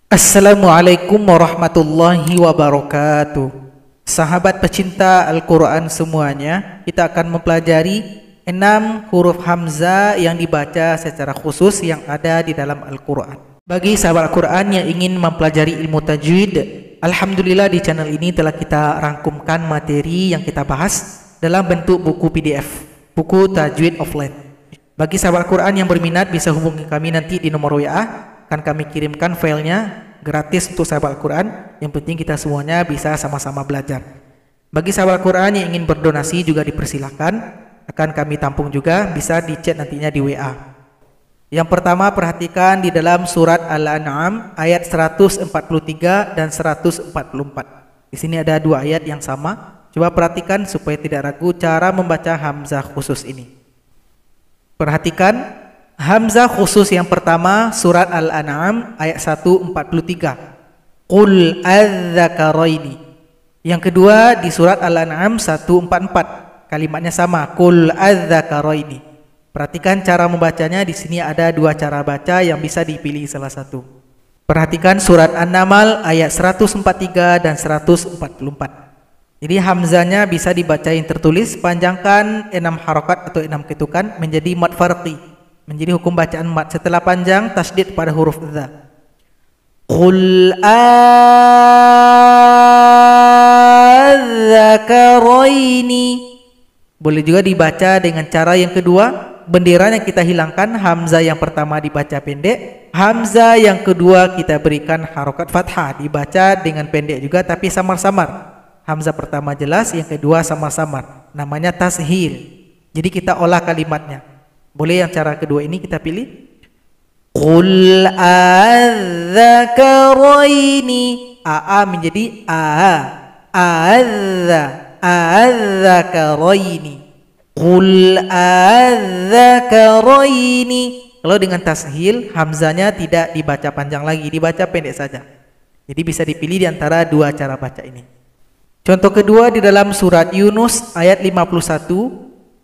Assalamualaikum warahmatullahi wabarakatuh. Sahabat pecinta Al-Quran semuanya, kita akan mempelajari 6 huruf Hamzah yang dibaca secara khusus yang ada di dalam Al-Quran. Bagi sahabat Al-Quran yang ingin mempelajari ilmu tajwid, alhamdulillah di channel ini telah kita rangkumkan materi yang kita bahas dalam bentuk buku PDF, buku Tajwid Offline. Bagi sahabat Al-Quran yang berminat bisa hubungi kami nanti di nomor WA, akan kami kirimkan filenya gratis untuk sahabat Al-Quran. Yang penting kita semuanya bisa sama-sama belajar. Bagi sahabat Al-Quran yang ingin berdonasi juga dipersilahkan, akan kami tampung juga, bisa di chat nantinya di WA. Yang pertama, perhatikan di dalam surat Al-An'am ayat 143 dan 144. Di sini ada dua ayat yang sama. Coba perhatikan supaya tidak ragu cara membaca Hamzah khusus ini. Perhatikan Hamzah khusus yang pertama surat Al-An'am ayat 143. Qul adz-dzakaraini. Yang kedua di surat Al-An'am 144. Kalimatnya sama, Qul adz-dzakaraini. Perhatikan cara membacanya, di sini ada dua cara baca yang bisa dipilih salah satu. Perhatikan surat An-Naml ayat 143 dan 144. Jadi hamzanya bisa dibaca yang tertulis, panjangkan 6 harokat atau 6 ketukan menjadi mad farqi, menjadi hukum bacaan mad. Setelah panjang tasydid pada huruf dza. Qul adz-dzakaraini. Boleh juga dibaca dengan cara yang kedua, bendera yang kita hilangkan, hamzah yang pertama dibaca pendek, hamzah yang kedua kita berikan harokat fathah, dibaca dengan pendek juga tapi samar-samar. Hamzah pertama jelas, yang kedua samar-samar. Namanya tashil. Jadi kita olah kalimatnya. Boleh yang cara kedua ini kita pilih. Qul adz-dzakaraini. A menjadi a. Adz-dzakaraini. Qul adz-dzakaraini. Kalau dengan tashil, hamzanya tidak dibaca panjang lagi, dibaca pendek saja. Jadi bisa dipilih di antara dua cara baca ini. Contoh kedua di dalam surat Yunus ayat 51,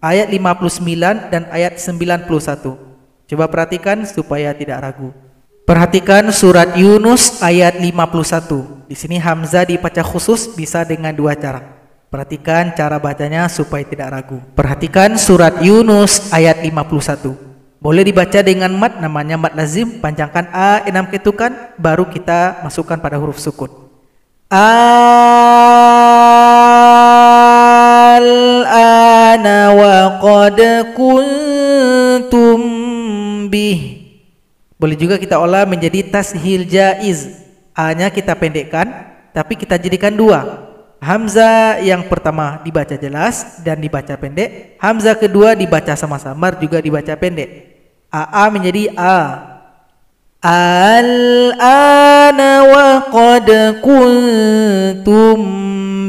ayat 59 dan ayat 91. Coba perhatikan supaya tidak ragu. Perhatikan surat Yunus ayat 51. Di sini hamzah dibaca khusus bisa dengan dua cara. Perhatikan cara bacanya supaya tidak ragu. Perhatikan surat Yunus ayat 51. Boleh dibaca dengan mad, namanya mad lazim, panjangkan a 6 ketukan baru kita masukkan pada huruf sukun. Al-ana wa qad kuntum bih. Boleh juga kita olah menjadi tashil jaiz. A-nya kita pendekkan tapi kita jadikan dua. Hamzah yang pertama dibaca jelas dan dibaca pendek. Hamzah kedua dibaca sama-samar juga dibaca pendek. A menjadi a. Al-ana wa qad kuntum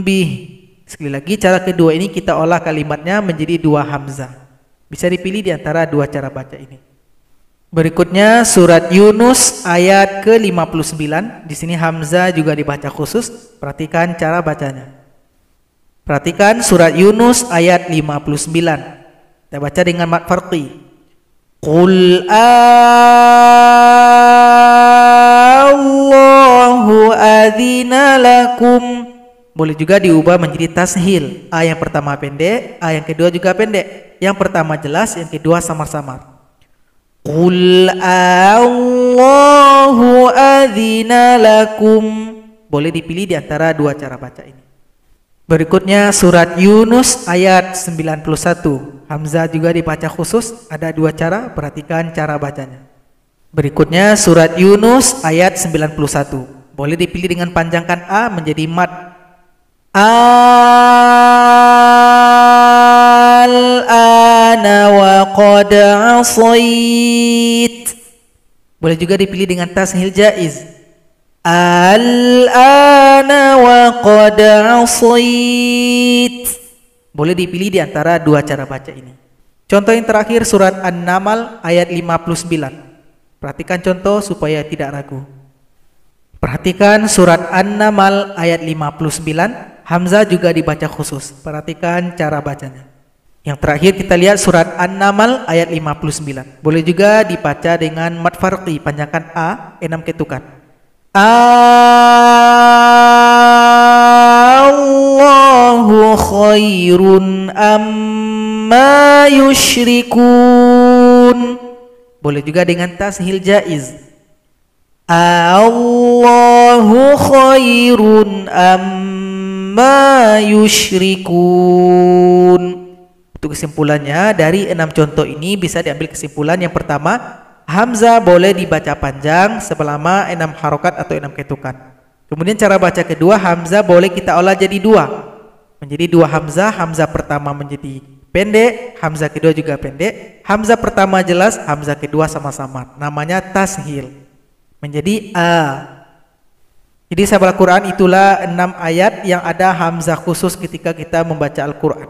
bih. Sekali lagi cara kedua ini kita olah kalimatnya menjadi dua hamzah. Bisa dipilih di antara dua cara baca ini. Berikutnya surat Yunus ayat ke-59. Di sini hamzah juga dibaca khusus. Perhatikan cara bacanya. Perhatikan surat Yunus ayat 59. Kita baca dengan mad farqi. Qul Allahu adzina lakum. Boleh juga diubah menjadi tashil. A yang pertama pendek, A yang kedua juga pendek. Yang pertama jelas, yang kedua samar-samar. Qul Allahu adzina lakum. Boleh dipilih di antara dua cara baca ini. Berikutnya surat Yunus ayat 91. Hamzah juga dibaca khusus, ada dua cara, perhatikan cara bacanya. Berikutnya surat Yunus ayat 91. Boleh dipilih dengan panjangkan A menjadi mad. Al-ana wa qad asait. Boleh juga dipilih dengan tashil jaiz. Al-ana wa qad asait. Boleh dipilih di antara dua cara baca ini. Contoh yang terakhir surat An-Naml ayat 59. Perhatikan contoh supaya tidak ragu. Perhatikan surat An-Naml ayat 59. Hamzah juga dibaca khusus. Perhatikan cara bacanya. Yang terakhir kita lihat surat An-Naml ayat 59. Boleh juga dibaca dengan mad farqi, panjangkan A 6 ketukan. Allahu khairun amma yusyrikun. Boleh juga dengan tashil jaiz. Allahu khairun amma yusyrikun. Untuk kesimpulannya, dari 6 contoh ini bisa diambil kesimpulan yang pertama, hamzah boleh dibaca panjang selama 6 harokat atau 6 ketukan. Kemudian cara baca kedua, hamzah boleh kita olah jadi 2. Menjadi 2 hamzah. Hamzah pertama menjadi pendek, hamzah kedua juga pendek. Hamzah pertama jelas, hamzah kedua sama-sama. Namanya tashil. Menjadi a. Jadi sahabat Al-Quran, itulah 6 ayat yang ada hamzah khusus ketika kita membaca Al-Quran.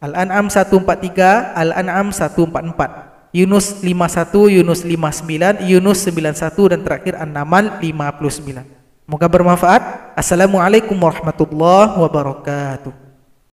Al-An'am 143, Al-An'am 144, Yunus 51, Yunus 59, Yunus 91, dan terakhir An-Naml 59. Semoga bermanfaat. Assalamualaikum warahmatullahi wabarakatuh.